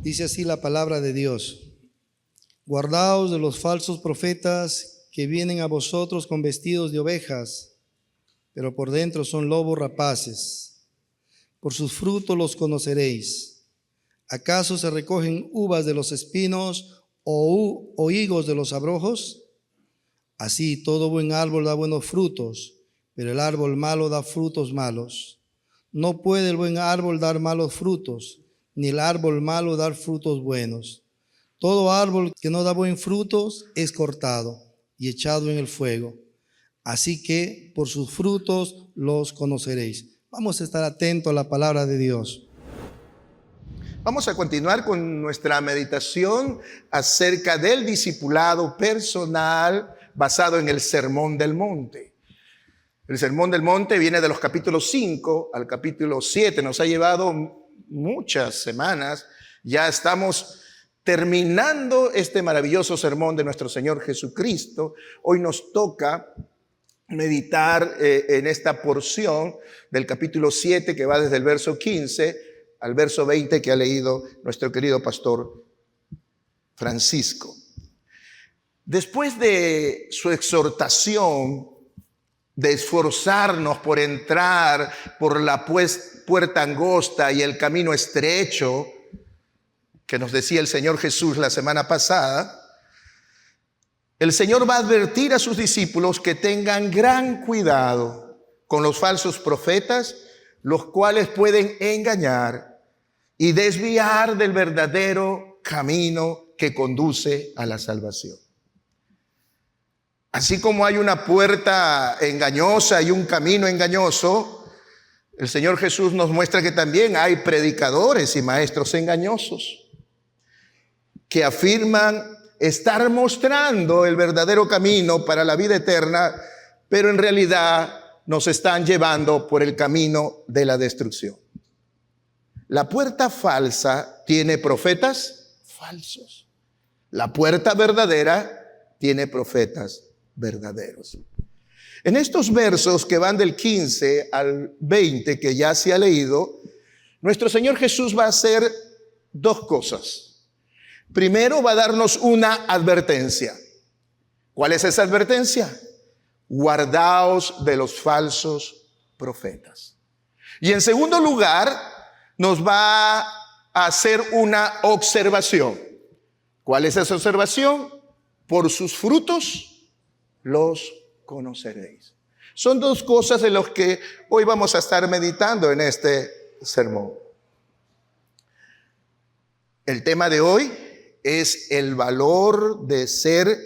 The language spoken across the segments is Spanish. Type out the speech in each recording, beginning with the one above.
Dice así la palabra de Dios: guardaos de los falsos profetas que vienen a vosotros con vestidos de ovejas, pero por dentro son lobos rapaces. Por sus frutos los conoceréis. ¿Acaso se recogen uvas de los espinos o higos de los abrojos? Así todo buen árbol da buenos frutos, pero el árbol malo da frutos malos. No puede el buen árbol dar malos frutos, ni el árbol malo dar frutos buenos. Todo árbol que no da buen frutos es cortado y echado en el fuego. Así que por sus frutos los conoceréis. Vamos a estar atentos a la palabra de Dios. Vamos a continuar con nuestra meditación acerca del discipulado personal basado en el Sermón del Monte. El Sermón del Monte viene de los capítulos 5 al capítulo 7. Nos ha llevado muchas semanas. Ya estamos terminando este maravilloso sermón de nuestro Señor Jesucristo. Hoy nos toca meditar en esta porción del capítulo 7 que va desde el verso 15 al verso 20 que ha leído nuestro querido pastor Francisco. Después de su exhortación de esforzarnos por entrar por la puerta angosta y el camino estrecho que nos decía el Señor Jesús la semana pasada, el Señor va a advertir a sus discípulos que tengan gran cuidado con los falsos profetas, los cuales pueden engañar y desviar del verdadero camino que conduce a la salvación. Así como hay una puerta engañosa y un camino engañoso, el Señor Jesús nos muestra que también hay predicadores y maestros engañosos que afirman estar mostrando el verdadero camino para la vida eterna, pero en realidad nos están llevando por el camino de la destrucción. La puerta falsa tiene profetas falsos. La puerta verdadera tiene profetas verdaderos. En estos versos que van del 15 al 20 que ya se ha leído, nuestro Señor Jesús va a hacer dos cosas. Primero va a darnos una advertencia. ¿Cuál es esa advertencia? Guardaos de los falsos profetas. Y en segundo lugar, nos va a hacer una observación. ¿Cuál es esa observación? Por sus frutos los conoceréis. Son dos cosas de las que hoy vamos a estar meditando en este sermón. El tema de hoy es el valor de ser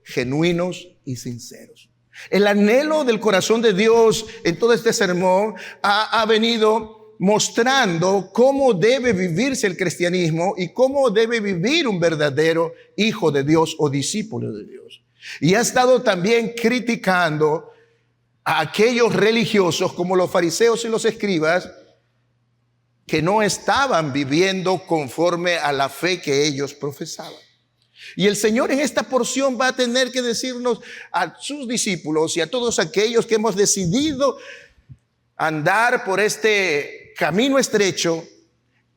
genuinos y sinceros. El anhelo del corazón de Dios en todo este sermón ha venido mostrando cómo debe vivirse el cristianismo y cómo debe vivir un verdadero hijo de Dios o discípulo de Dios. Y ha estado también criticando a aquellos religiosos como los fariseos y los escribas que no estaban viviendo conforme a la fe que ellos profesaban. Y el Señor en esta porción va a tener que decirnos a sus discípulos y a todos aquellos que hemos decidido andar por este camino estrecho,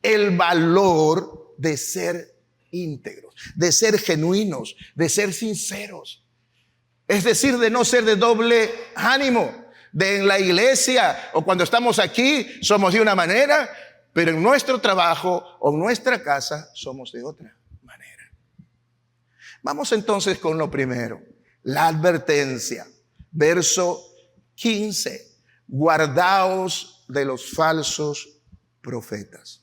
el valor de ser íntegros, de ser genuinos, de ser sinceros. Es decir, de no ser de doble ánimo, de en la iglesia o cuando estamos aquí somos de una manera, pero en nuestro trabajo o en nuestra casa somos de otra manera. Vamos entonces con lo primero, la advertencia. Verso 15, guardaos de los falsos profetas.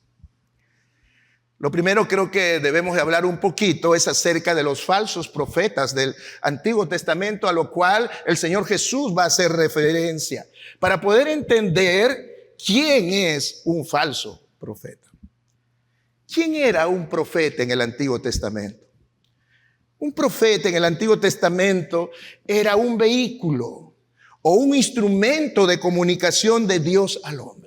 Lo primero creo que debemos de hablar un poquito es acerca de los falsos profetas del Antiguo Testamento, a lo cual el Señor Jesús va a hacer referencia, para poder entender quién es un falso profeta. ¿Quién era un profeta en el Antiguo Testamento? Un profeta en el Antiguo Testamento era un vehículo o un instrumento de comunicación de Dios al hombre.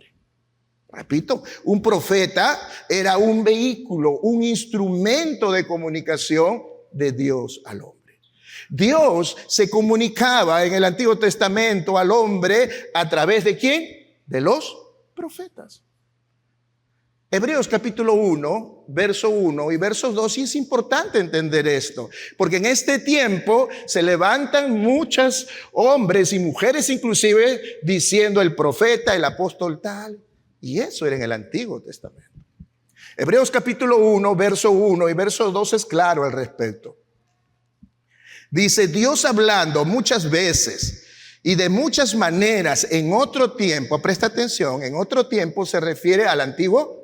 Repito, un profeta era un vehículo, un instrumento de comunicación de Dios al hombre. Dios se comunicaba en el Antiguo Testamento al hombre a través de ¿quién? De los profetas. Hebreos capítulo 1, verso 1 y verso 2, y es importante entender esto, porque en este tiempo se levantan muchos hombres y mujeres inclusive diciendo el profeta, el apóstol tal, y eso era en el Antiguo Testamento. Hebreos capítulo 1, verso 1 y verso 2 es claro al respecto. Dice, Dios hablando muchas veces y de muchas maneras en otro tiempo, presta atención, en otro tiempo se refiere al Antiguo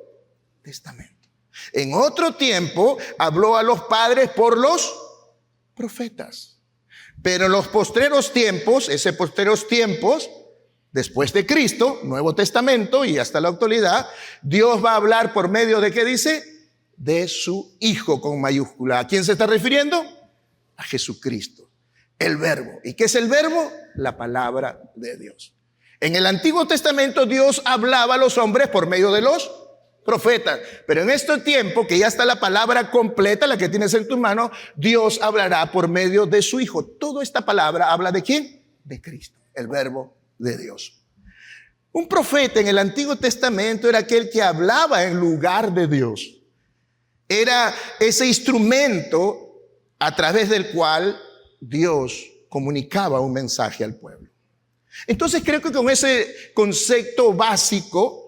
Testamento. En otro tiempo habló a los padres por los profetas. Pero en los postreros tiempos, después de Cristo, Nuevo Testamento y hasta la actualidad, Dios va a hablar por medio de, ¿qué dice? De su Hijo con mayúscula. ¿A quién se está refiriendo? A Jesucristo, el Verbo. ¿Y qué es el Verbo? La palabra de Dios. En el Antiguo Testamento Dios hablaba a los hombres por medio de los profetas, pero en este tiempo que ya está la palabra completa, la que tienes en tu mano, Dios hablará por medio de su Hijo. Toda esta palabra habla ¿de quién? De Cristo, el Verbo de Dios. Un profeta en el Antiguo Testamento era aquel que hablaba en lugar de Dios. Era ese instrumento a través del cual Dios comunicaba un mensaje al pueblo. Entonces creo que con ese concepto básico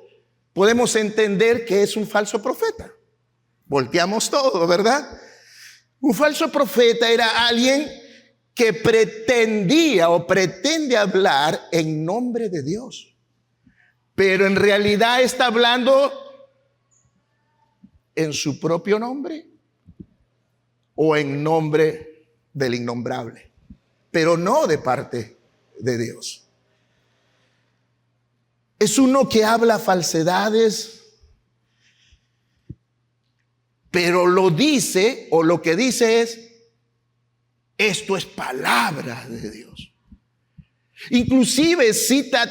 podemos entender que es un falso profeta. Volteamos todo, ¿verdad? Un falso profeta era alguien que pretendía o pretende hablar en nombre de Dios, pero en realidad está hablando en su propio nombre o en nombre del innombrable, pero no de parte de Dios. Es uno que habla falsedades, pero lo dice, o lo que dice es, esto es palabra de Dios. Inclusive cita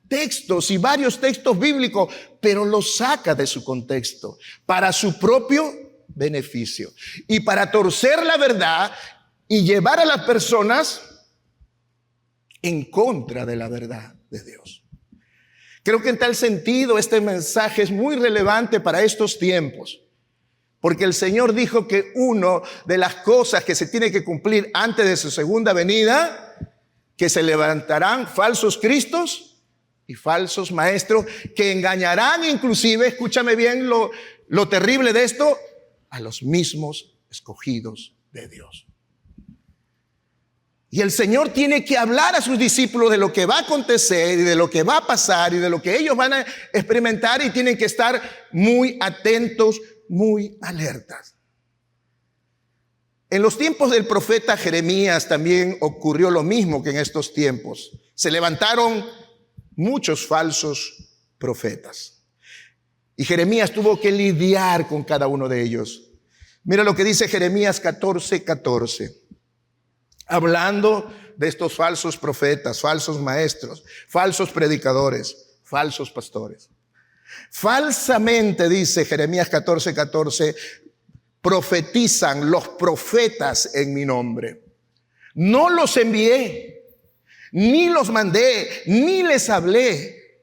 textos y varios textos bíblicos, pero los saca de su contexto para su propio beneficio y para torcer la verdad y llevar a las personas en contra de la verdad de Dios. Creo que en tal sentido este mensaje es muy relevante para estos tiempos, porque el Señor dijo que una de las cosas que se tiene que cumplir antes de su segunda venida, que se levantarán falsos cristos y falsos maestros que engañarán inclusive, escúchame bien lo terrible de esto, a los mismos escogidos de Dios. Y el Señor tiene que hablar a sus discípulos de lo que va a acontecer y de lo que va a pasar y de lo que ellos van a experimentar, y tienen que estar muy atentos, muy alertas. En los tiempos del profeta Jeremías también ocurrió lo mismo que en estos tiempos. Se levantaron muchos falsos profetas y Jeremías tuvo que lidiar con cada uno de ellos. Mira lo que dice Jeremías 14:14. Hablando de estos falsos profetas, falsos maestros, falsos predicadores, falsos pastores. Falsamente, dice Jeremías 14:14, profetizan los profetas en mi nombre. No los envié, ni los mandé, ni les hablé.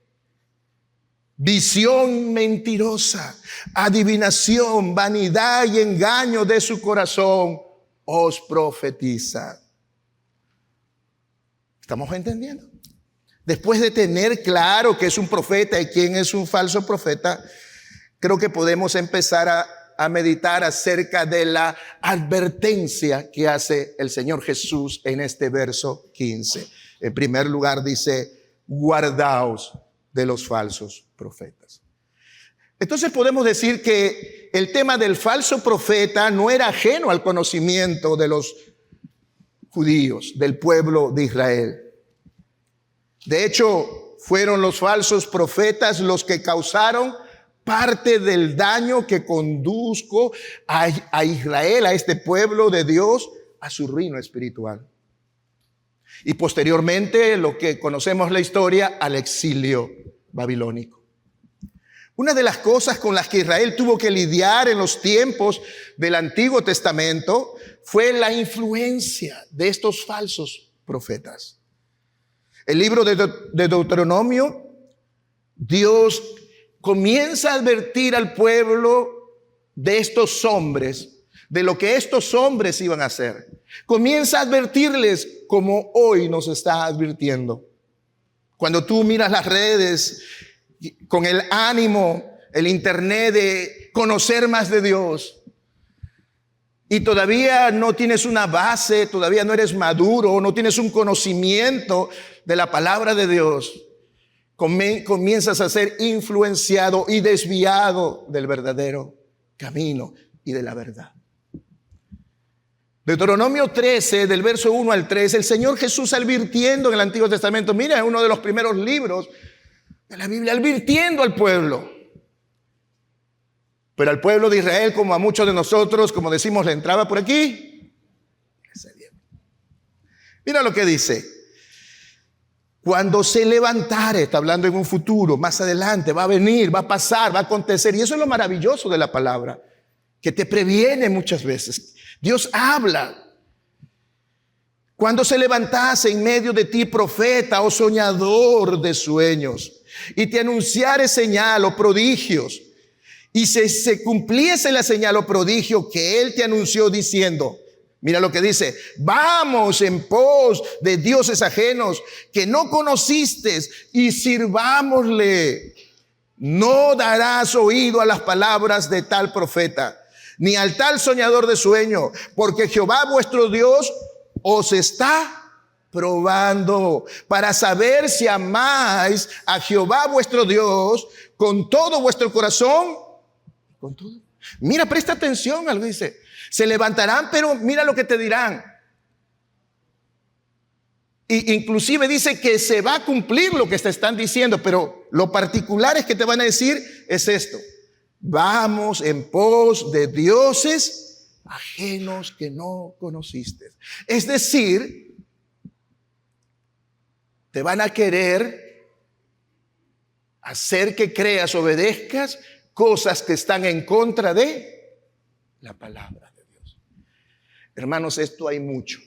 Visión mentirosa, adivinación, vanidad y engaño de su corazón os profetiza. ¿Estamos entendiendo? Después de tener claro que es un profeta y quién es un falso profeta, creo que podemos empezar a meditar acerca de la advertencia que hace el Señor Jesús en este verso 15. En primer lugar dice, guardaos de los falsos profetas. Entonces podemos decir que el tema del falso profeta no era ajeno al conocimiento de los judíos, del pueblo de Israel. De hecho, fueron los falsos profetas los que causaron parte del daño que conduzco a Israel, a este pueblo de Dios, a su ruina espiritual. Y posteriormente, lo que conocemos la historia, al exilio babilónico. Una de las cosas con las que Israel tuvo que lidiar en los tiempos del Antiguo Testamento fue la influencia de estos falsos profetas. El libro de Deuteronomio, Dios comienza a advertir al pueblo de estos hombres, de lo que estos hombres iban a hacer. Comienza a advertirles como hoy nos está advirtiendo. Cuando tú miras las redes con el ánimo, el internet de conocer más de Dios, y todavía no tienes una base, todavía no eres maduro, no tienes un conocimiento de la palabra de Dios, comienzas a ser influenciado y desviado del verdadero camino y de la verdad. Deuteronomio 13, del verso 1 al 3, el Señor Jesús advirtiendo en el Antiguo Testamento, mira, es uno de los primeros libros de la Biblia, advirtiendo al pueblo. Pero al pueblo de Israel, como a muchos de nosotros, como decimos, le entraba por aquí. Mira lo que dice. Cuando se levantare, está hablando en un futuro, más adelante, va a venir, va a pasar, va a acontecer. Y eso es lo maravilloso de la palabra, que te previene muchas veces. Dios habla. Cuando se levantase en medio de ti profeta o soñador de sueños, y te anunciare señal o prodigios, y se cumpliese la señal o prodigio que él te anunció diciendo, mira lo que dice, vamos en pos de dioses ajenos que no conociste y sirvámosle. No darás oído a las palabras de tal profeta, ni al tal soñador de sueño, porque Jehová vuestro Dios os está probando para saber si amáis a Jehová vuestro Dios con todo vuestro corazón. Con todo. Mira, presta atención a lo que dice. Se levantarán, pero mira lo que te dirán. Y inclusive dice que se va a cumplir lo que te están diciendo, pero lo particular es que te van a decir es esto. Vamos en pos de dioses ajenos que no conociste. Es decir, te van a querer hacer que creas, obedezcas cosas que están en contra de la palabra de Dios. Hermanos, esto hay mucho.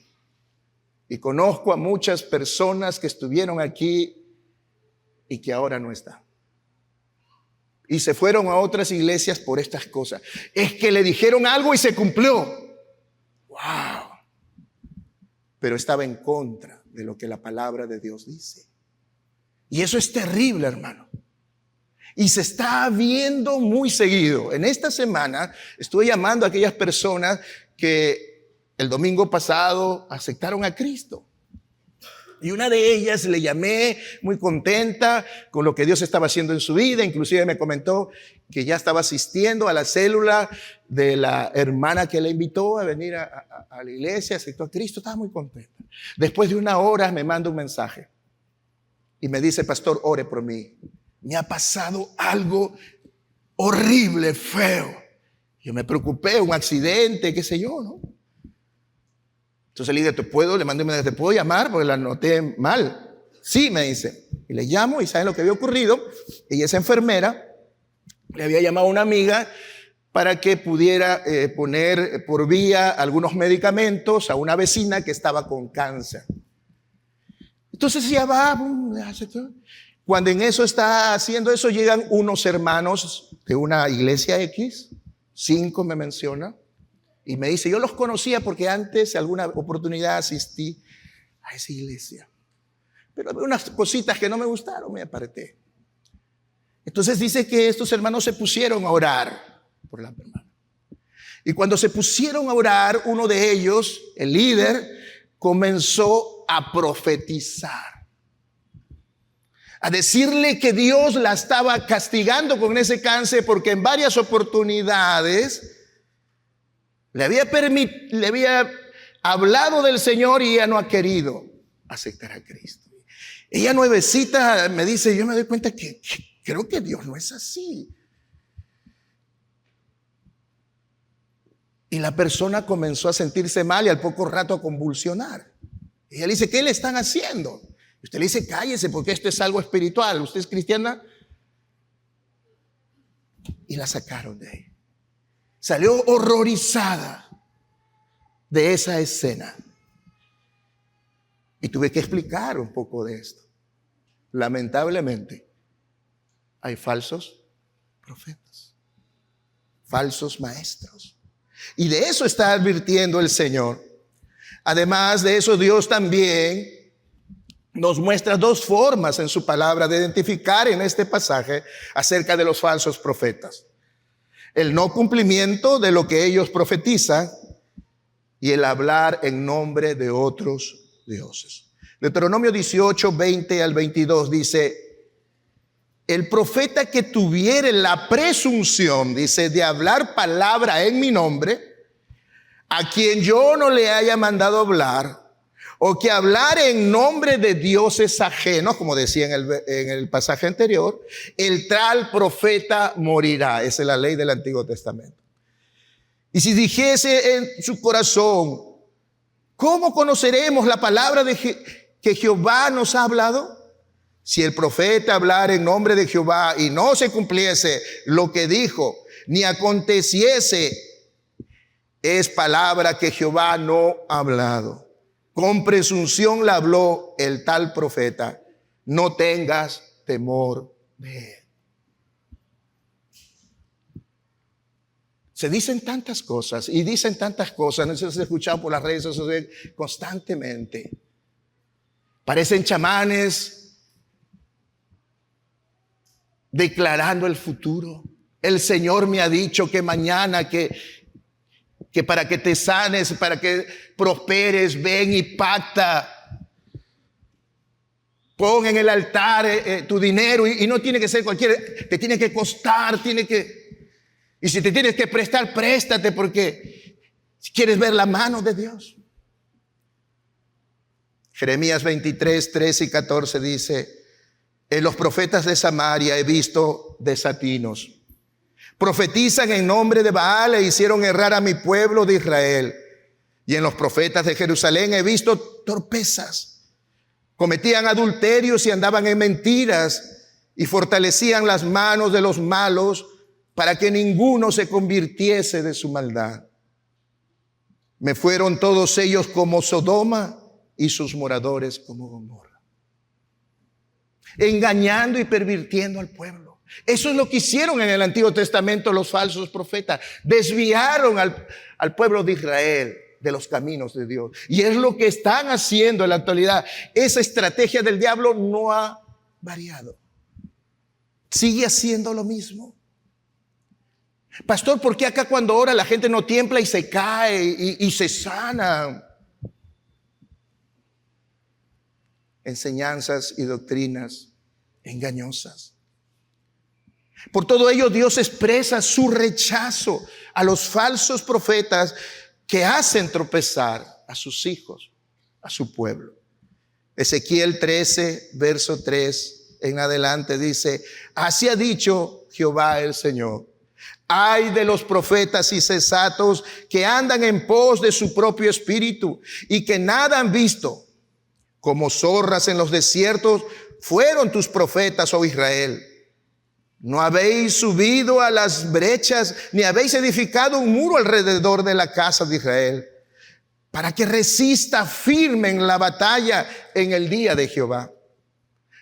Y conozco a muchas personas que estuvieron aquí y que ahora no están. Y se fueron a otras iglesias por estas cosas. Es que le dijeron algo y se cumplió. ¡Wow! Pero estaba en contra de lo que la palabra de Dios dice. Y eso es terrible, hermano. Y se está viendo muy seguido. En esta semana estuve llamando a aquellas personas que el domingo pasado aceptaron a Cristo. Y una de ellas le llamé muy contenta con lo que Dios estaba haciendo en su vida. Inclusive me comentó que ya estaba asistiendo a la célula de la hermana que le invitó a venir a la iglesia, aceptó a Cristo. Estaba muy contenta. Después de una hora me manda un mensaje y me dice, pastor, ore por mí. Me ha pasado algo horrible, feo. Yo me preocupé, un accidente, qué sé yo, ¿no? Entonces le dije, le mandé un mensaje, ¿te puedo llamar? Porque la noté mal. Sí, me dice. Y le llamo y ¿saben lo que había ocurrido? Ella es enfermera, le había llamado a una amiga para que pudiera poner por vía algunos medicamentos a una vecina que estaba con cáncer. Entonces ella va, hace todo. Cuando en eso está haciendo eso, llegan unos hermanos de una iglesia X, 5 me menciona, y me dice, yo los conocía porque antes, alguna oportunidad asistí a esa iglesia. Pero había unas cositas que no me gustaron, me aparté. Entonces dice que estos hermanos se pusieron a orar por la hermana. Y cuando se pusieron a orar, uno de ellos, el líder, comenzó a profetizar. A decirle que Dios la estaba castigando con ese cáncer porque en varias oportunidades le había hablado del Señor y ella no ha querido aceptar a Cristo. Ella nuevecita me dice, yo me doy cuenta que creo que Dios no es así. Y la persona comenzó a sentirse mal y al poco rato a convulsionar. Y ella le dice, ¿qué le están haciendo? Usted le dice, cállese porque esto es algo espiritual. ¿Usted es cristiana? Y la sacaron de ahí. Salió horrorizada de esa escena. Y tuve que explicar un poco de esto. Lamentablemente, hay falsos profetas, falsos maestros. Y de eso está advirtiendo el Señor. Además de eso, Dios también nos muestra dos formas en su palabra de identificar en este pasaje acerca de los falsos profetas: el no cumplimiento de lo que ellos profetizan y el hablar en nombre de otros dioses. Deuteronomio 18, 20 al 22 dice: el profeta que tuviere la presunción, dice, de hablar palabra en mi nombre, a quien yo no le haya mandado hablar, o que hablare en nombre de dioses ajenos, como decía en el pasaje anterior, el tal profeta morirá. Esa es la ley del Antiguo Testamento. Y si dijese en su corazón: ¿cómo conoceremos la palabra que Jehová nos ha hablado? Si el profeta hablara en nombre de Jehová y no se cumpliese lo que dijo, ni aconteciese, es palabra que Jehová no ha hablado. Con presunción la habló el tal profeta. No tengas temor de él. Se dicen tantas cosas y dicen tantas cosas. No sé si se escuchan por las redes sociales constantemente. Parecen chamanes declarando el futuro. El Señor me ha dicho que mañana, que para que te sanes, para que prosperes, ven y pacta. Pon en el altar tu dinero y no tiene que ser cualquiera, te tiene que costar, y si te tienes que prestar, préstate, porque si quieres ver la mano de Dios. Jeremías 23, 13 y 14 dice: en los profetas de Samaria he visto desatinos. Profetizan en nombre de Baal e hicieron errar a mi pueblo de Israel. Y en los profetas de Jerusalén he visto torpezas. Cometían adulterios y andaban en mentiras y fortalecían las manos de los malos para que ninguno se convirtiese de su maldad. Me fueron todos ellos como Sodoma y sus moradores como Gomorra, engañando y pervirtiendo al pueblo. Eso es lo que hicieron en el Antiguo Testamento los falsos profetas. Desviaron al pueblo de Israel de los caminos de Dios. Y es lo que están haciendo en la actualidad. Esa estrategia del diablo no ha variado. Sigue haciendo lo mismo. Pastor, ¿por qué acá cuando ora la gente no tiembla y se cae y se sana? Enseñanzas y doctrinas engañosas. Por todo ello, Dios expresa su rechazo a los falsos profetas que hacen tropezar a sus hijos, a su pueblo. Ezequiel 13, verso 3 en adelante dice: así ha dicho Jehová el Señor: ay de los profetas insensatos que andan en pos de su propio espíritu y que nada han visto. Como zorras en los desiertos fueron tus profetas, oh Israel. No habéis subido a las brechas, ni habéis edificado un muro alrededor de la casa de Israel, para que resista firme en la batalla en el día de Jehová.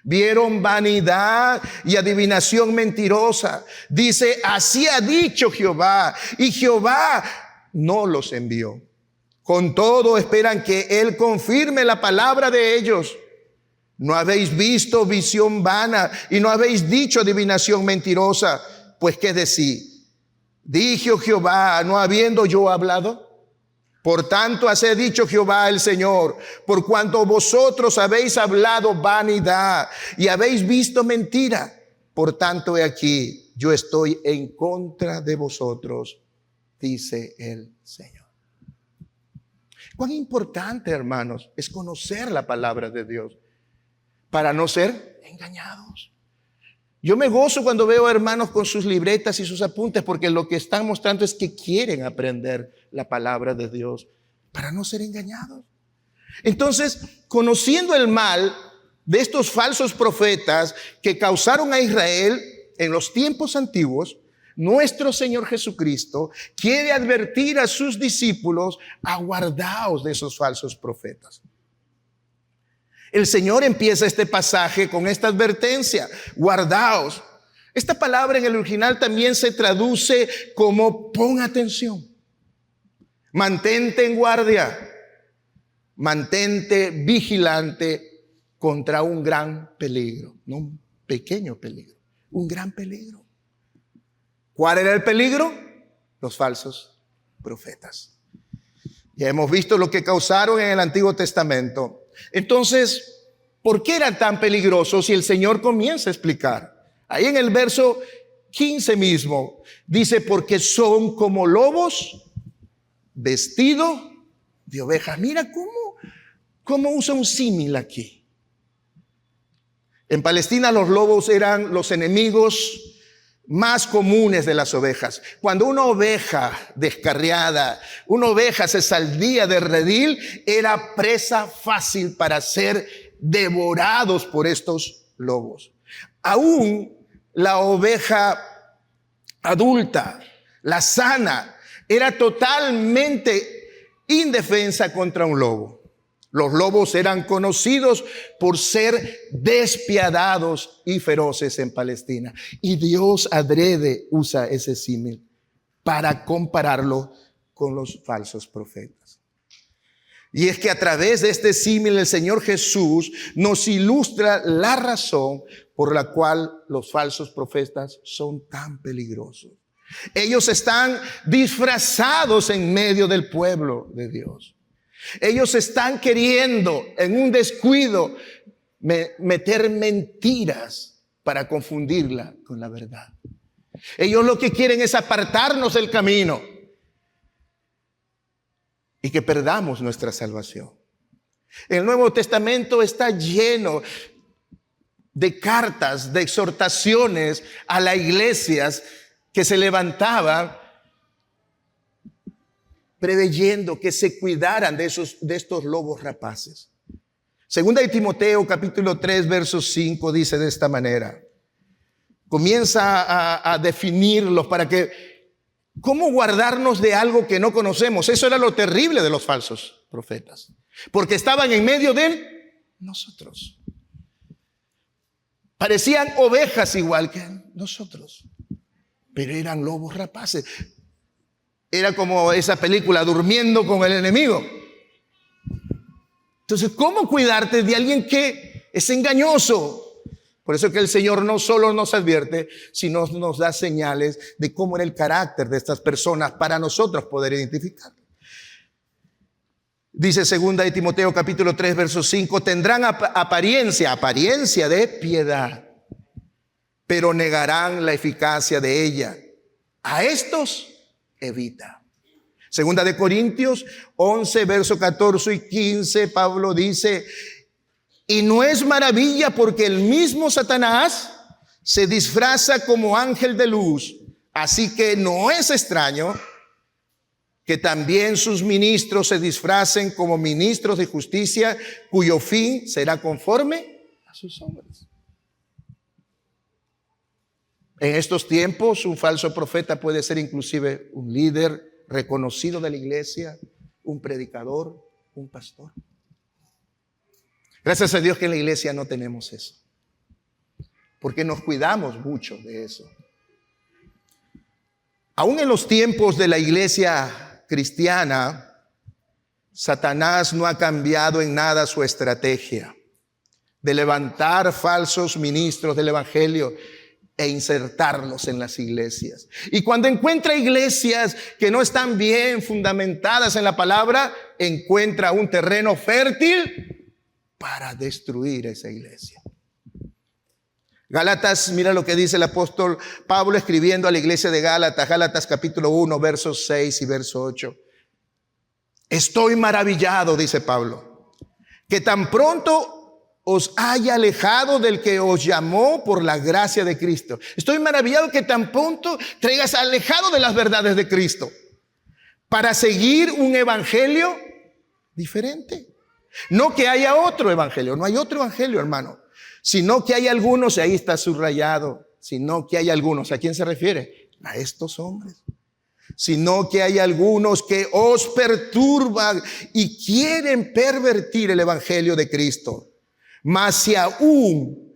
Vieron vanidad y adivinación mentirosa. Dice: así ha dicho Jehová, y Jehová no los envió. Con todo esperan que Él confirme la palabra de ellos. No habéis visto visión vana y no habéis dicho adivinación mentirosa. Pues qué decir, dijo Jehová, no habiendo yo hablado. Por tanto, así ha dicho Jehová el Señor: por cuanto vosotros habéis hablado vanidad y habéis visto mentira, por tanto he aquí, yo estoy en contra de vosotros, dice el Señor. Cuán importante, hermanos, es conocer la palabra de Dios para no ser engañados. Yo me gozo cuando veo hermanos con sus libretas y sus apuntes, porque lo que están mostrando es que quieren aprender la palabra de Dios para no ser engañados. Entonces, conociendo el mal de estos falsos profetas que causaron a Israel en los tiempos antiguos, nuestro Señor Jesucristo quiere advertir a sus discípulos: aguardaos de esos falsos profetas. El Señor empieza este pasaje con esta advertencia: guardaos. Esta palabra en el original también se traduce como pon atención, mantente en guardia, mantente vigilante contra un gran peligro, no un pequeño peligro, un gran peligro. ¿Cuál era el peligro? Los falsos profetas. Ya hemos visto lo que causaron en el Antiguo Testamento. Entonces, ¿por qué eran tan peligrosos? Y el Señor comienza a explicar. Ahí en el verso 15 mismo dice, porque son como lobos vestidos de ovejas. Mira cómo usa un símil aquí. En Palestina los lobos eran los enemigos más comunes de las ovejas. Cuando una oveja descarriada, una oveja se salía del redil, era presa fácil para ser devorados por estos lobos. Aún la oveja adulta, la sana, era totalmente indefensa contra un lobo. Los lobos eran conocidos por ser despiadados y feroces en Palestina. Y Dios adrede usa ese símil para compararlo con los falsos profetas. Y es que a través de este símil el Señor Jesús nos ilustra la razón por la cual los falsos profetas son tan peligrosos. Ellos están disfrazados en medio del pueblo de Dios. Ellos están queriendo en un descuido meter mentiras para confundirla con la verdad. Ellos lo que quieren es apartarnos del camino y que perdamos nuestra salvación. El Nuevo Testamento está lleno de cartas, de exhortaciones a las iglesias que se levantaban preveyendo que se cuidaran de estos lobos rapaces. Segunda de Timoteo capítulo 3 verso 5 dice de esta manera. Comienza a definirlos para que cómo guardarnos de algo que no conocemos. Eso era lo terrible de los falsos profetas, porque estaban en medio de nosotros. Parecían ovejas igual que nosotros, pero eran lobos rapaces. Era como esa película, Durmiendo con el enemigo. Entonces, ¿cómo cuidarte de alguien que es engañoso? Por eso que el Señor no solo nos advierte, sino nos da señales de cómo era el carácter de estas personas para nosotros poder identificarlo. Dice segunda de Timoteo capítulo 3 verso 5, tendrán apariencia de piedad, pero negarán la eficacia de ella. A estos evita. Segunda de Corintios 11 verso 14 y 15, Pablo dice, y no es maravilla porque el mismo Satanás se disfraza como ángel de luz, así que no es extraño que también sus ministros se disfracen como ministros de justicia, cuyo fin será conforme a sus obras. En estos tiempos, un falso profeta puede ser inclusive un líder reconocido de la iglesia, un predicador, un pastor. Gracias a Dios que en la iglesia no tenemos eso, porque nos cuidamos mucho de eso. Aún en los tiempos de la iglesia cristiana, Satanás no ha cambiado en nada su estrategia de levantar falsos ministros del evangelio e insertarlos en las iglesias. Y cuando encuentra iglesias que no están bien fundamentadas en la palabra, encuentra un terreno fértil para destruir esa iglesia. Gálatas, mira lo que dice el apóstol Pablo escribiendo a la iglesia de Gálatas, Gálatas capítulo 1, versos 6 y verso 8. Estoy maravillado, dice Pablo, que tan pronto os haya alejado del que os llamó por la gracia de Cristo. Estoy maravillado que tan pronto te hayas alejado de las verdades de Cristo para seguir un evangelio diferente. No que haya otro evangelio, no hay otro evangelio, hermano, sino que hay algunos, y ahí está subrayado, sino que hay algunos. ¿A quién se refiere? A estos hombres. Sino que hay algunos que os perturban y quieren pervertir el evangelio de Cristo. Mas si aún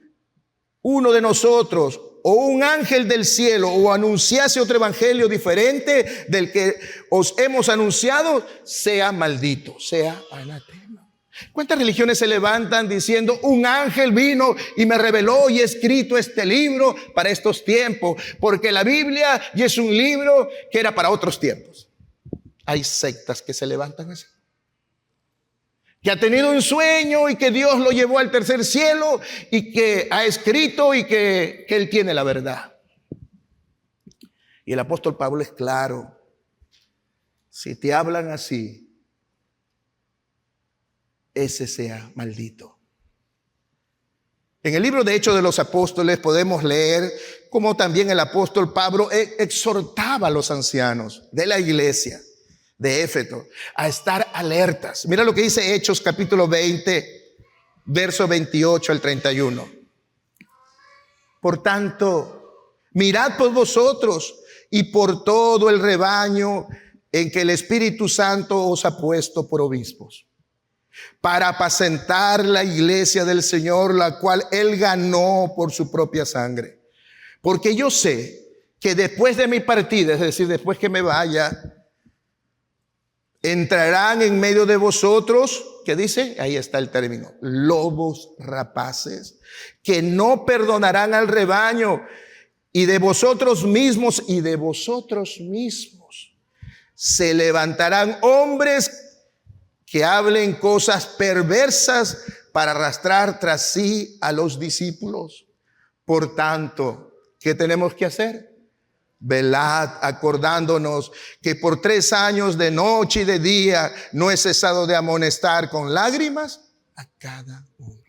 uno de nosotros o un ángel del cielo o anunciase otro evangelio diferente del que os hemos anunciado, sea maldito, sea anatema. ¿Cuántas religiones se levantan diciendo un ángel vino y me reveló y he escrito este libro para estos tiempos? Porque la Biblia ya es un libro que era para otros tiempos. Hay sectas que se levantan así, que ha tenido un sueño y que Dios lo llevó al tercer cielo y que ha escrito y que Él tiene la verdad. Y el apóstol Pablo es claro: si te hablan así, ese sea maldito. En el libro de Hechos de los Apóstoles podemos leer cómo también el apóstol Pablo exhortaba a los ancianos de la iglesia de Éfeso a estar alertas. Mira lo que dice Hechos capítulo 20, verso 28 al 31. Por tanto, mirad por vosotros y por todo el rebaño en que el Espíritu Santo os ha puesto por obispos, para apacentar la iglesia del Señor, la cual Él ganó por su propia sangre. Porque yo sé que después de mi partida, es decir, después que me vaya, entrarán en medio de vosotros, ¿qué dice? Ahí está el término: lobos rapaces, que no perdonarán al rebaño, y de vosotros mismos se levantarán hombres que hablen cosas perversas para arrastrar tras sí a los discípulos. Por tanto, ¿qué tenemos que hacer? Velad, acordándonos que por 3 años de noche y de día no he cesado de amonestar con lágrimas a cada uno.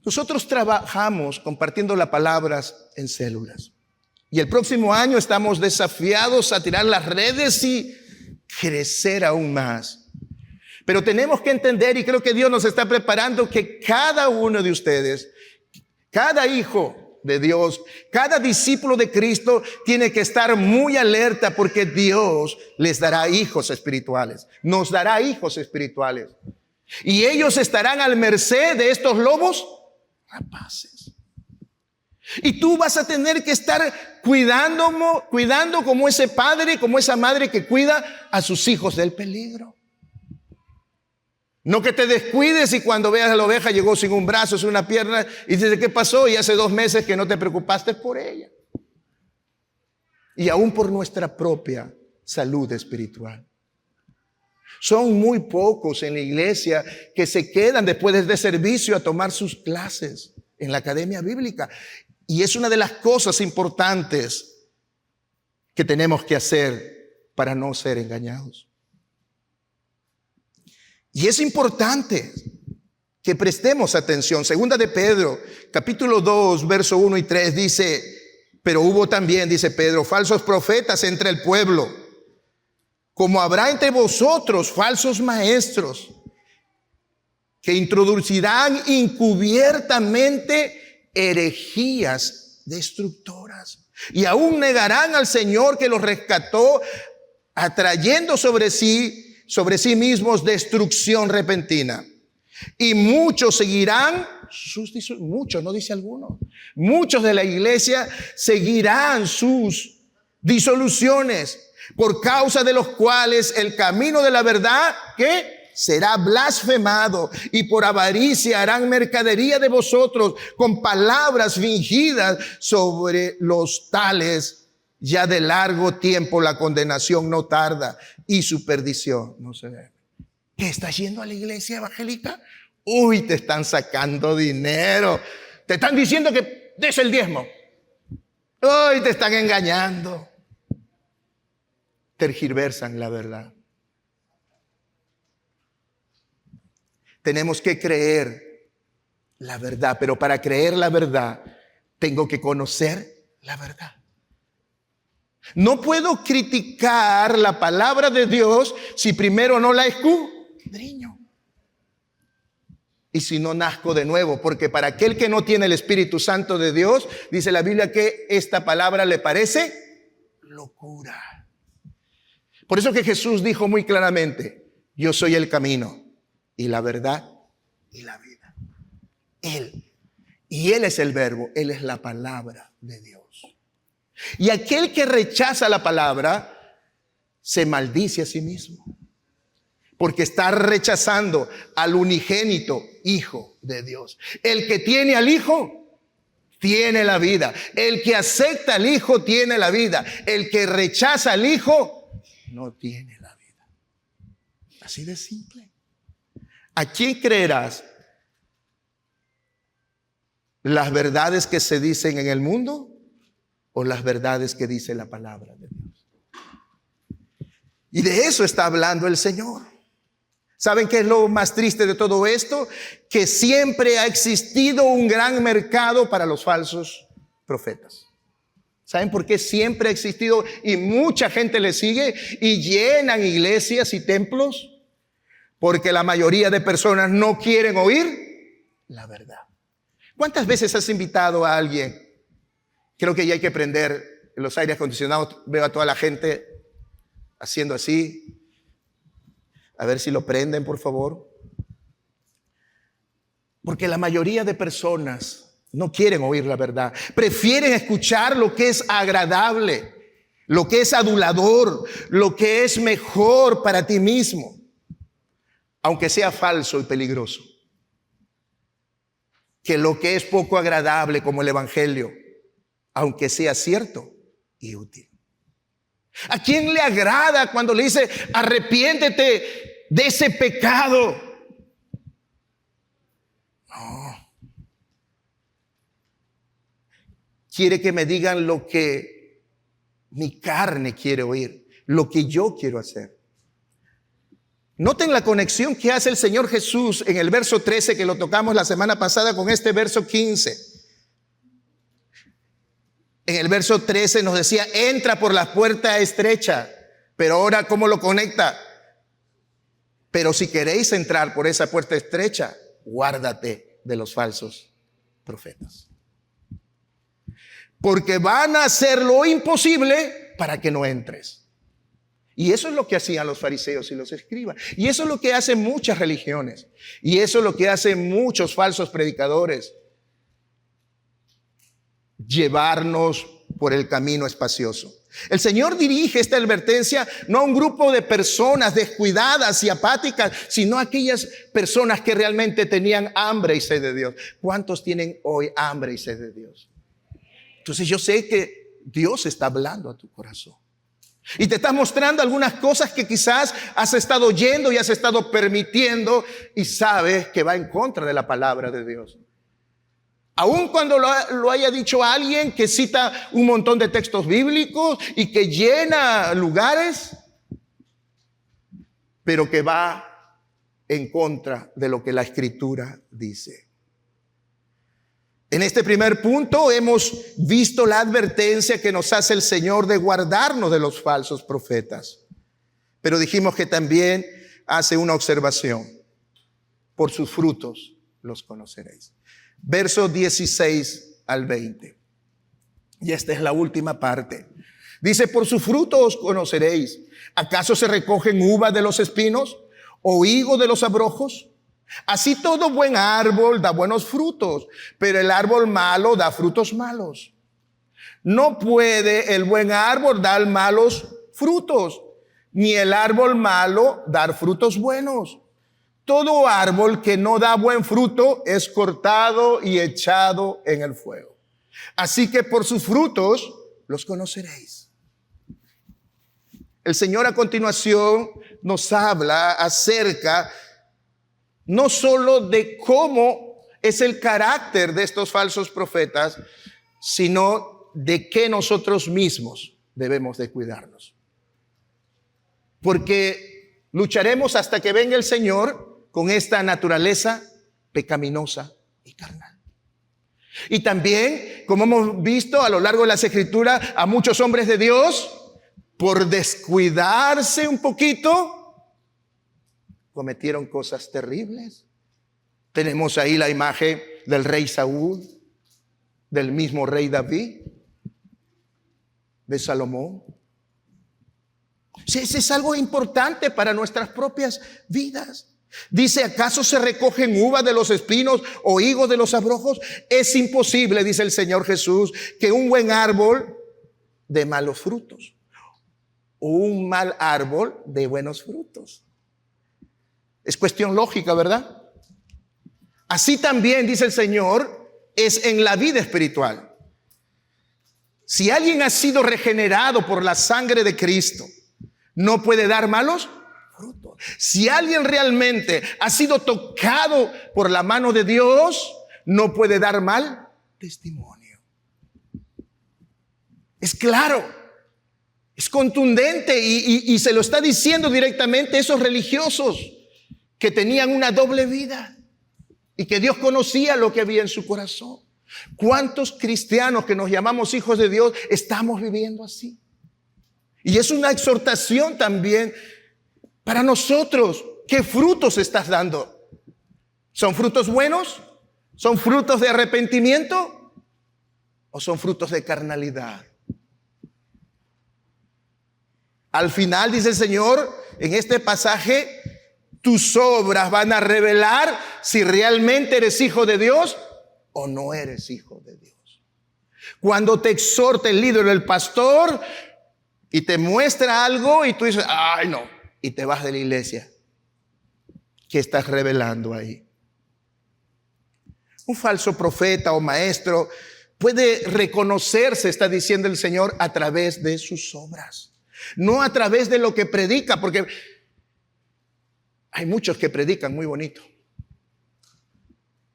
Nosotros trabajamos compartiendo las palabras en células, y el próximo año estamos desafiados a tirar las redes y crecer aún más. Pero tenemos que entender, y creo que Dios nos está preparando, que cada uno de ustedes, cada hijo de Dios, cada discípulo de Cristo tiene que estar muy alerta, porque Dios les dará hijos espirituales, nos dará hijos espirituales, y ellos estarán al merced de estos lobos rapaces. Y tú vas a tener que estar cuidando como ese padre, como esa madre que cuida a sus hijos del peligro. No que te descuides y cuando veas a la oveja llegó sin un brazo, sin una pierna, y dices: ¿qué pasó? Y hace 2 meses que no te preocupaste por ella. Y aún por nuestra propia salud espiritual. Son muy pocos en la iglesia que se quedan después de este servicio a tomar sus clases en la academia bíblica. Y es una de las cosas importantes que tenemos que hacer para no ser engañados. Y es importante que prestemos atención. Segunda de Pedro, capítulo 2, verso 1 y 3 dice: pero hubo también, dice Pedro, falsos profetas entre el pueblo, como habrá entre vosotros falsos maestros, que introducirán encubiertamente herejías destructoras, y aún negarán al Señor que los rescató, atrayendo sobre sí mismos destrucción repentina. Y muchos seguirán muchos, no dice alguno, muchos de la iglesia seguirán sus disoluciones, por causa de los cuales el camino de la verdad, ¿qué? Será blasfemado, y por avaricia harán mercadería de vosotros con palabras fingidas. Sobre los tales ya de largo tiempo la condenación no tarda y su perdición no se ve. ¿Qué estás yendo a la iglesia evangélica? Uy, te están sacando dinero, te están diciendo que des el diezmo. Uy, te están engañando. Tergiversan la verdad. Tenemos que creer la verdad, pero para creer la verdad tengo que conocer la verdad. No puedo criticar la palabra de Dios si primero no la escudriño. Y si no nazco de nuevo, porque para aquel que no tiene el Espíritu Santo de Dios, dice la Biblia que esta palabra le parece locura. Por eso que Jesús dijo muy claramente: yo soy el camino y la verdad y la vida. Él. Y Él es el verbo, Él es la palabra de Dios. Y aquel que rechaza la palabra se maldice a sí mismo, porque está rechazando al unigénito Hijo de Dios. El que tiene al Hijo tiene la vida. El que acepta al Hijo tiene la vida. El que rechaza al Hijo no tiene la vida. Así de simple. ¿A quién creerás? ¿Las verdades que se dicen en el mundo o las verdades que dice la palabra de Dios? Y de eso está hablando el Señor. ¿Saben qué es lo más triste de todo esto? Que siempre ha existido un gran mercado para los falsos profetas. ¿Saben por qué siempre ha existido y mucha gente le sigue y llenan iglesias y templos? Porque la mayoría de personas no quieren oír la verdad. ¿Cuántas veces has invitado a alguien? Creo que ya hay que prender los aires acondicionados. Veo a toda la gente haciendo así. A ver si lo prenden, por favor. Porque la mayoría de personas no quieren oír la verdad. Prefieren escuchar lo que es agradable, lo que es adulador, lo que es mejor para ti mismo, aunque sea falso y peligroso, que lo que es poco agradable como el evangelio, aunque sea cierto y útil. ¿A quién le agrada cuando le dice arrepiéntete de ese pecado? No. Quiere que me digan lo que mi carne quiere oír, lo que yo quiero hacer. Noten la conexión que hace el Señor Jesús en el verso 13 que lo tocamos la semana pasada con este verso 15. En el verso 13 nos decía, entra por la puerta estrecha, pero ahora ¿cómo lo conecta? Pero si queréis entrar por esa puerta estrecha, guárdate de los falsos profetas. Porque van a hacer lo imposible para que no entres. Y eso es lo que hacían los fariseos y los escribas. Y eso es lo que hacen muchas religiones. Y eso es lo que hacen muchos falsos predicadores. Llevarnos por el camino espacioso. El Señor dirige esta advertencia no a un grupo de personas descuidadas y apáticas, sino a aquellas personas que realmente tenían hambre y sed de Dios. ¿Cuántos tienen hoy hambre y sed de Dios? Entonces yo sé que Dios está hablando a tu corazón. Y te está mostrando algunas cosas que quizás has estado oyendo y has estado permitiendo y sabes que va en contra de la palabra de Dios. Aun cuando lo haya dicho alguien que cita un montón de textos bíblicos y que llena lugares, pero que va en contra de lo que la Escritura dice. En este primer punto hemos visto la advertencia que nos hace el Señor de guardarnos de los falsos profetas. Pero dijimos que también hace una observación. Por sus frutos los conoceréis. Versos 16 al 20. Y esta es la última parte. Dice, por sus frutos os conoceréis. ¿Acaso se recogen uvas de los espinos o higo de los abrojos? Así todo buen árbol da buenos frutos, pero el árbol malo da frutos malos. No puede el buen árbol dar malos frutos, ni el árbol malo dar frutos buenos. Todo árbol que no da buen fruto es cortado y echado en el fuego. Así que por sus frutos los conoceréis. El Señor a continuación nos habla acerca no solo de cómo es el carácter de estos falsos profetas, sino de que nosotros mismos debemos de cuidarnos. Porque lucharemos hasta que venga el Señor con esta naturaleza pecaminosa y carnal. Y también, como hemos visto a lo largo de las Escrituras, a muchos hombres de Dios, por descuidarse un poquito, cometieron cosas terribles. Tenemos ahí la imagen del rey Saúl, del mismo rey David, de Salomón. Sí, es algo importante para nuestras propias vidas. Dice, ¿acaso se recogen uvas de los espinos o higos de los abrojos? Es imposible, dice el Señor Jesús, que un buen árbol dé malos frutos o un mal árbol dé buenos frutos. Es cuestión lógica, ¿verdad? Así también, dice el Señor, es en la vida espiritual. Si alguien ha sido regenerado por la sangre de Cristo, no puede dar malos frutos. Si alguien realmente ha sido tocado por la mano de Dios, no puede dar mal testimonio. Es claro, es contundente y se lo está diciendo directamente a esos religiosos que tenían una doble vida y que Dios conocía lo que había en su corazón. ¿Cuántos cristianos que nos llamamos hijos de Dios estamos viviendo así? Y es una exhortación también para nosotros. ¿Qué frutos estás dando? ¿Son frutos buenos? ¿Son frutos de arrepentimiento? ¿O son frutos de carnalidad? Al final, dice el Señor, en este pasaje, tus obras van a revelar si realmente eres hijo de Dios o no eres hijo de Dios. Cuando te exhorta el líder o el pastor y te muestra algo y tú dices, ay no, y te vas de la iglesia, ¿qué estás revelando ahí? Un falso profeta o maestro puede reconocerse, está diciendo el Señor, a través de sus obras, no a través de lo que predica, porque hay muchos que predican muy bonito,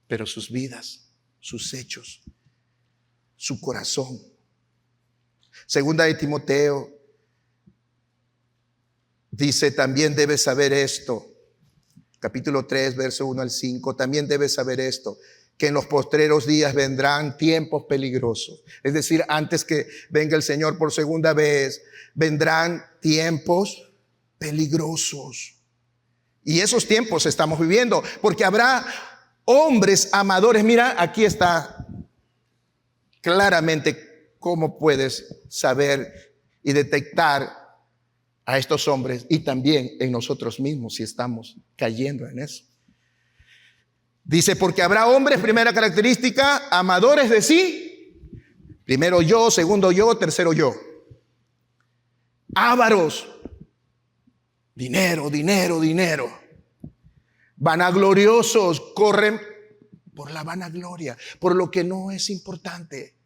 pero sus vidas, sus hechos, su corazón. Segunda de Timoteo dice, también debes saber esto, capítulo 3, verso 1 al 5, también debes saber esto, que en los postreros días vendrán tiempos peligrosos. Es decir, antes que venga el Señor por segunda vez, vendrán tiempos peligrosos. Y esos tiempos estamos viviendo, porque habrá hombres amadores. Mira, aquí está claramente cómo puedes saber y detectar a estos hombres y también en nosotros mismos si estamos cayendo en eso. Dice, porque habrá hombres, primera característica, amadores de sí. Primero yo, segundo yo, tercero yo. Ávaros. Dinero, dinero, dinero. Vanagloriosos, corren por la vanagloria, por lo que no es importante.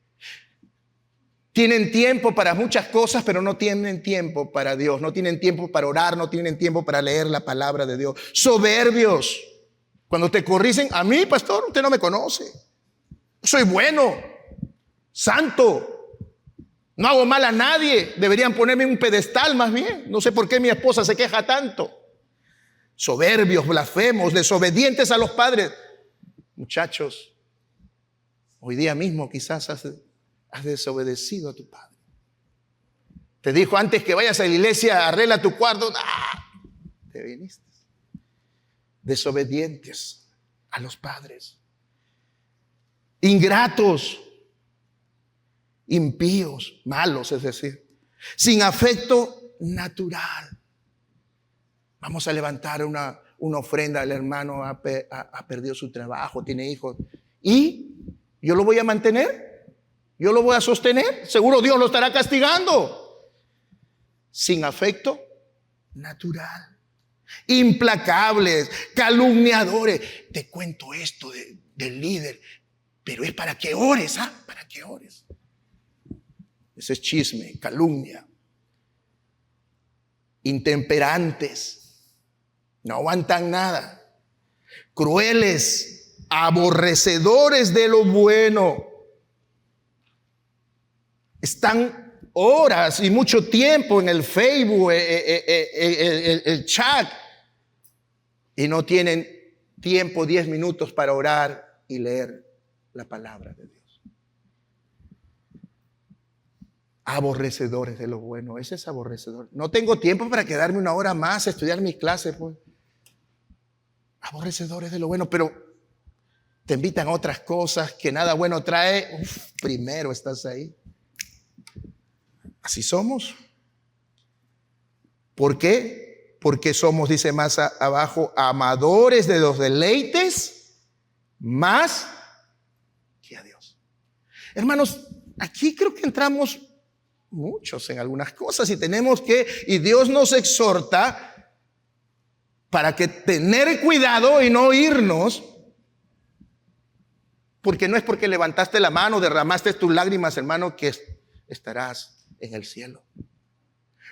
Tienen tiempo para muchas cosas, pero no tienen tiempo para Dios. No tienen tiempo para orar, no tienen tiempo para leer la palabra de Dios. Soberbios. Cuando te corrigen, a mí, pastor, usted no me conoce. Soy bueno, santo. No hago mal a nadie. Deberían ponerme en un pedestal más bien. No sé por qué mi esposa se queja tanto. Soberbios, blasfemos, desobedientes a los padres. Muchachos, hoy día mismo quizás has desobedecido a tu padre. Te dijo antes que vayas a la iglesia, arregla tu cuarto. Te viniste. Desobedientes a los padres. Ingratos. Impíos, malos, es decir, sin afecto natural. Vamos a levantar una ofrenda. El hermano ha perdido su trabajo, tiene hijos. ¿Y yo lo voy a mantener? ¿Yo lo voy a sostener? Seguro Dios lo estará castigando. Sin afecto natural. Implacables, calumniadores. Te cuento esto del líder, pero es para que ores, para que ores. Ese es chisme, calumnia. Intemperantes. No aguantan nada. Crueles, aborrecedores de lo bueno. Están horas y mucho tiempo en el Facebook, el chat, y no tienen tiempo, 10 minutos para orar y leer la palabra de Dios. Aborrecedores de lo bueno. Ese es aborrecedor. No tengo tiempo para quedarme una hora más a estudiar mis clases, pues. Aborrecedores de lo bueno, pero te invitan a otras cosas que nada bueno trae. Primero estás ahí. Así somos. ¿Por qué? porque somos, dice más abajo, amadores de los deleites más que a Dios. Hermanos, aquí creo que entramos muchos en algunas cosas y Dios nos exhorta para que tener cuidado y no irnos, porque no es porque levantaste la mano, derramaste tus lágrimas, hermano, que estarás en el cielo.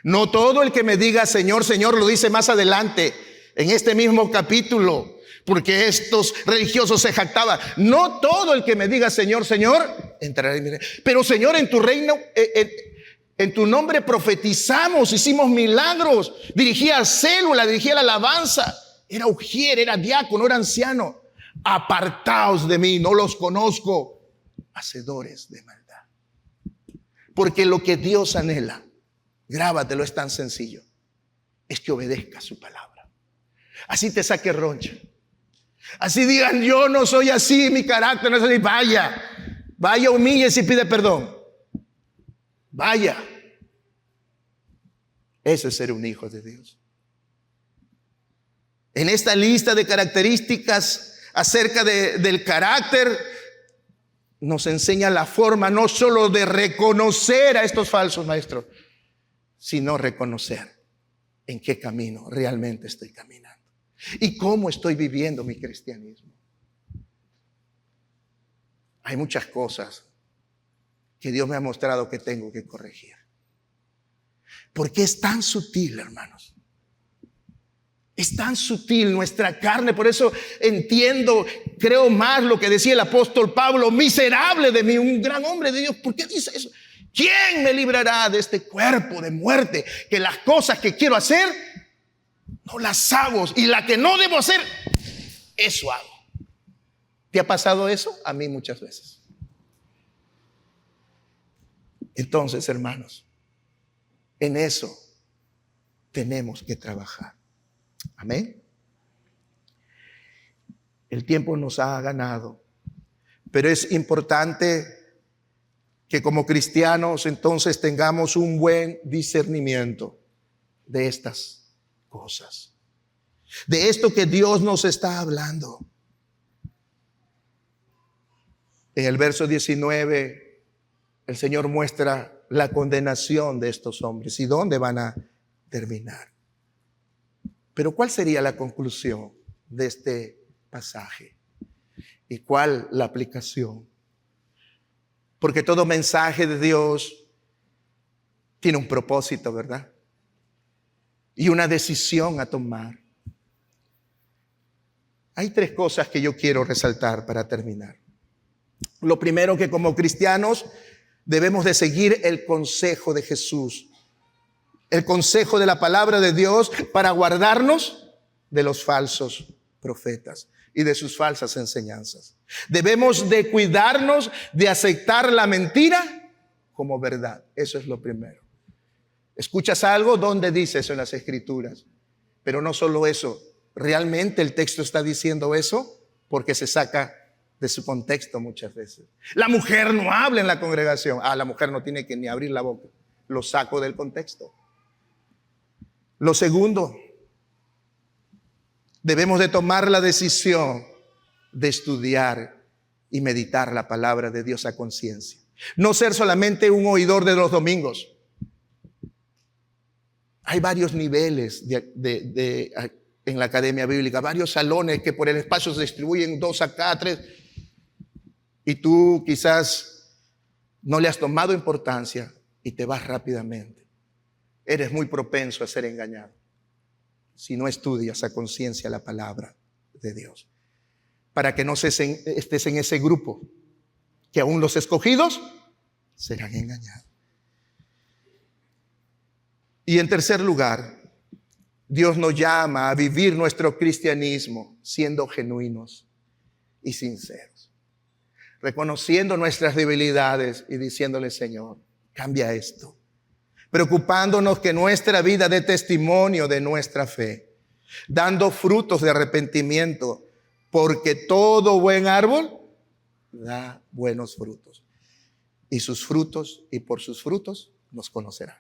No todo el que me diga Señor, Señor, lo dice más adelante en este mismo capítulo, porque estos religiosos se jactaban. No todo el que me diga Señor, Señor, entrará en mi reino. Pero Señor, en tu reino, en tu nombre profetizamos, hicimos milagros, dirigía célula, dirigía la alabanza, era ujier, era diácono, era anciano. Apartaos de mí, no los conozco, hacedores de maldad. Porque lo que Dios anhela, grábatelo, es tan sencillo, es que obedezca su palabra. Así te saque roncha, así digan yo no soy así, mi carácter no es así, vaya, humíllese y pide perdón, vaya. Eso es ser un hijo de Dios. En esta lista de características acerca del carácter, nos enseña la forma no solo de reconocer a estos falsos maestros, sino reconocer en qué camino realmente estoy caminando y cómo estoy viviendo mi cristianismo. Hay muchas cosas que Dios me ha mostrado que tengo que corregir, porque es tan sutil, hermanos. Es tan sutil nuestra carne. Por eso entiendo, creo más lo que decía el apóstol Pablo: miserable de mí, un gran hombre de Dios. ¿Por qué dice eso? ¿Quién me librará de este cuerpo de muerte? Que las cosas que quiero hacer no las hago, y la que no debo hacer, eso hago. ¿Te ha pasado eso? A mí muchas veces. Entonces, hermanos, en eso tenemos que trabajar. Amén. El tiempo nos ha ganado, pero es importante que como cristianos entonces tengamos un buen discernimiento de estas cosas, de esto que Dios nos está hablando. En el verso 19, el Señor muestra la condenación de estos hombres y dónde van a terminar. Pero ¿cuál sería la conclusión de este pasaje? ¿Y cuál la aplicación? Porque todo mensaje de Dios tiene un propósito, ¿verdad? Y una decisión a tomar. Hay tres cosas que yo quiero resaltar para terminar. Lo primero, que como cristianos debemos de seguir el consejo de Jesús, el consejo de la palabra de Dios, para guardarnos de los falsos profetas y de sus falsas enseñanzas. Debemos de cuidarnos de aceptar la mentira como verdad. Eso es lo primero. ¿Escuchas algo? ¿Dónde dice eso en las Escrituras? Pero no solo eso, realmente el texto está diciendo eso porque se saca de su contexto muchas veces. La mujer no habla en la congregación. La mujer no tiene que ni abrir la boca. Lo saco del contexto. Lo segundo, debemos de tomar la decisión de estudiar y meditar la palabra de Dios a conciencia. No ser solamente un oidor de los domingos. Hay varios niveles en la academia bíblica, varios salones que por el espacio se distribuyen 2 acá, 3. Y tú quizás no le has tomado importancia y te vas rápidamente. Eres muy propenso a ser engañado si no estudias a conciencia la palabra de Dios. Para que no estés en ese grupo, que aún los escogidos serán engañados. Y en tercer lugar, Dios nos llama a vivir nuestro cristianismo siendo genuinos y sinceros, reconociendo nuestras debilidades y diciéndole: Señor, cambia esto. Preocupándonos que nuestra vida dé testimonio de nuestra fe, dando frutos de arrepentimiento, porque todo buen árbol da buenos frutos, y por sus frutos nos conocerán.